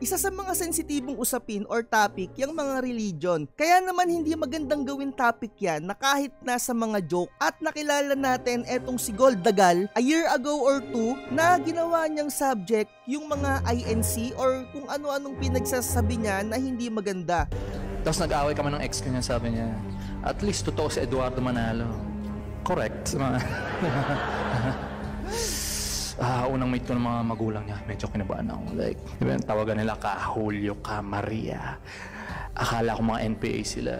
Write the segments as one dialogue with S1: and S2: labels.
S1: Isa sa mga sensitibong usapin or topic yung mga religion. Kaya naman hindi magandang gawin topic yan na kahit nasa mga joke. At nakilala natin etong si Goldagal a year ago or two na ginawa niyang subject yung mga INC or kung ano-anong pinagsasabi niya na hindi maganda.
S2: Tapos nag-away kami ng ex ko niya, sabi niya, at least totoo si Eduardo Manalo. Correct. Unang meet ko ng mga magulang niya, medyo kinabahan ako. Like, diba, tawagan nila ka Julio, ka Maria. Akala ko mga NPA sila.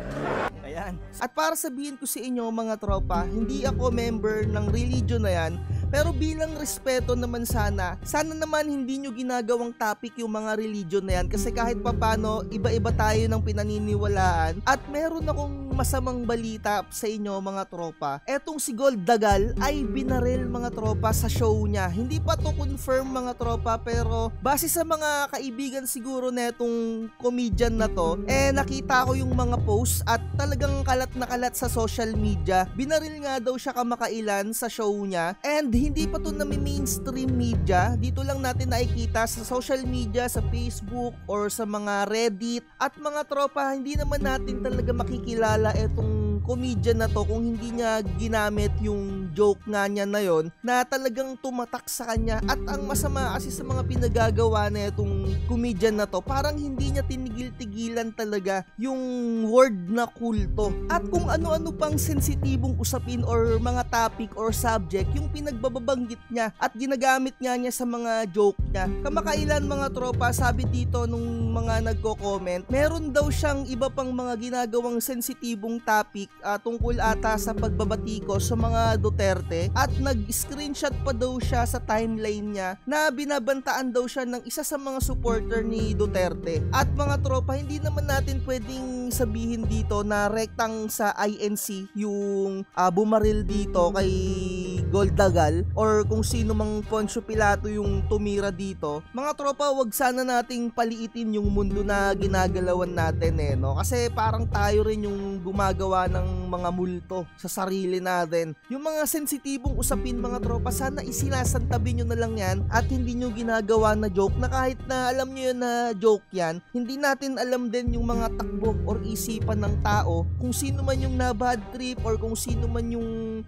S1: Ayan. At para sabihin ko sa inyo mga tropa, hindi ako member ng religion na yan. Pero bilang respeto naman sana naman hindi nyo ginagawang topic yung mga religion na yan. Kasi kahit papano, iba-iba tayo ng pinaniniwalaan. At meron akong masamang balita sa inyo mga tropa. Etong si Goldagal ay binaril mga tropa sa show niya. Hindi pa to confirm mga tropa, pero base sa mga kaibigan siguro netong comedian na to, nakita ko yung mga posts at talagang kalat na kalat sa social media. Binaril nga daw siya kamakailan sa show niya, and hindi pa to na mainstream media. Dito lang natin nakikita sa social media, sa Facebook or sa mga Reddit. At mga tropa, hindi naman natin talaga makikilala etong comedian na to kung hindi niya ginamit yung joke nga niya na yon na talagang tumatak sa kanya. At ang masama kasi sa mga pinagagawa na itong comedian na to, parang hindi niya tinigil-tigilan talaga yung word na kulto. At kung ano-ano pang sensitibong usapin or mga topic or subject yung pinagbabanggit niya at ginagamit niya sa mga joke niya. Kamakailan mga tropa, sabi dito nung mga nagko-comment, meron daw siyang iba pang mga ginagawang sensitibong topic tungkol ata sa pagbabatiko sa mga Duterte, at nag-screenshot pa daw siya sa timeline niya na binabantaan daw siya ng isa sa mga supporter ni Duterte. At mga tropa, hindi naman natin pwedeng sabihin dito na rektang sa INC yung bumaril dito kay Goldagal or kung sino mang Poncio Pilato yung tumira dito. Mga tropa, wag sana nating paliitin yung mundo na ginagalawan natin no? Kasi parang tayo rin yung gumagawa ng mga multo sa sarili natin. Yung mga sensitibong usapin mga tropa, sana isinasantabi nyo na lang yan at hindi nyo ginagawa na joke, na kahit na alam nyo yun na joke yan, hindi natin alam din yung mga takbo or isipan ng tao, kung sino man yung na-bad trip or kung sino man yung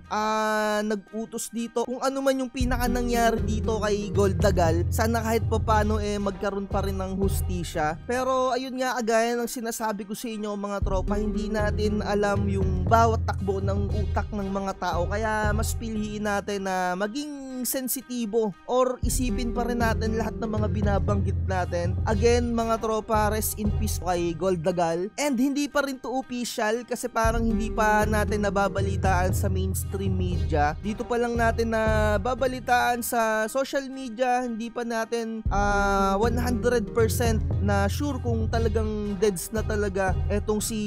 S1: nag-utos dito, kung ano man yung pinaka nangyari dito kay Goldagal. Sana kahit papano magkaroon pa rin ng hustisya. Pero ayun nga, agaya ng sinasabi ko sa inyo mga tropa, hindi natin alam yung bawat takbo ng utak ng mga tao, kaya mas piliin natin na maging sensitibo or isipin pa rin natin lahat ng mga binabanggit natin. Again mga tropa, rest in peace kay Goldagal. And hindi pa rin to official kasi parang hindi pa natin nababalitaan sa mainstream media. Dito pa lang natin na babalitaan sa social media. Hindi pa natin 100% na sure kung talagang deads na talaga etong si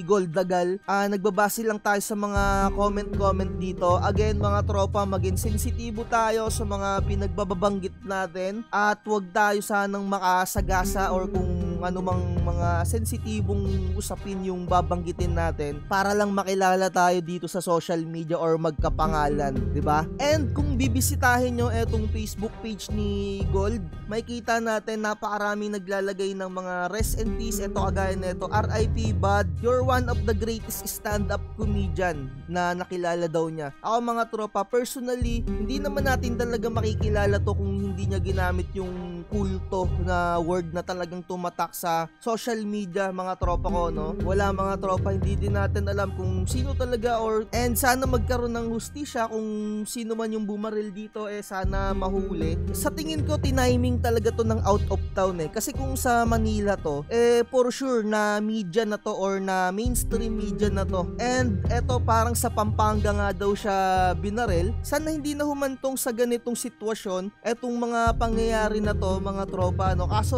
S1: Goldagal. Nagbabase lang tayo sa mga comment dito. Again mga tropa, maging sensitibo tayo sa mga pinagbabanggit natin at wag tayo sanang makasagasa or kung anumang mga sensitibong usapin yung babanggitin natin para lang makilala tayo dito sa social media or magkapangalan, di ba? And kung bibisitahin nyo etong Facebook page ni Gold, makikita natin napakaraming naglalagay ng mga rest in peace. Ito kagaya nito, RIP Bud, you're one of the greatest stand-up comedian na nakilala daw niya. Ako mga tropa, personally, hindi naman natin talaga makikilala to kung hindi niya ginamit yung kulto na word na talagang tumatak sa social media mga tropa ko, no? Wala mga tropa, hindi din natin alam kung sino talaga and sana magkaroon ng hustisya kung sino man yung bumaril dito, sana mahuli. Sa tingin ko, tiniming talaga to ng out of town kasi kung sa Manila to, for sure na media na to or na mainstream media na to. And eto parang sa Pampanga nga daw siya binaril. Sana hindi na humantong sa ganitong sitwasyon etong mga pangyayari na to mga tropa, no? Kaso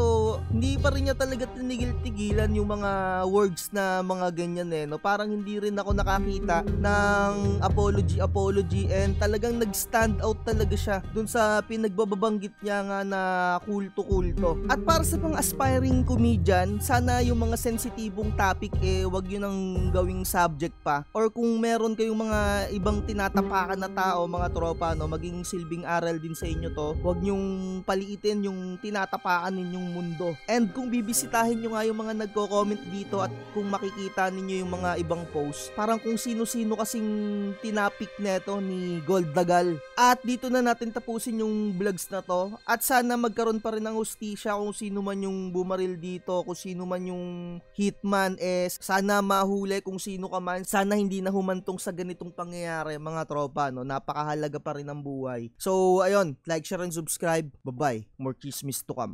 S1: hindi pa rin niya talaga tinigil-tigilan yung mga words na mga ganyan no? Parang hindi rin ako nakakita ng apology and talagang nag-stand out talaga siya dun sa pinagbababanggit niya nga na kulto-kulto. At para sa mga aspiring comedian, sana yung mga sensitibong topic wag yun ang gawing subject pa. Or kung meron kayong mga ibang tinatapakan na tao, mga tropa, no, maging silbing aral din sa inyo to. Wag nyong paliitin yung tinatapakan ninyong mundo. And kung bibisitahin nyo nga yung mga nagko-comment dito at kung makikita ninyo yung mga ibang post, parang kung sino-sino kasing tinapik neto ni Goldagal. At dito na natin tapusin yung vlogs na to. At sana magkaroon pa rin ng hustisya kung sino man yung bumaril dito, kung sino man yung hitman, sana mahuli kung sino ka man. Sana hindi na humantong sa ganitong pangyayari, mga tropa, no? Napakahalaga pa rin ng buhay. So, ayun, like, share, and subscribe. Bye-bye. More chismis to come.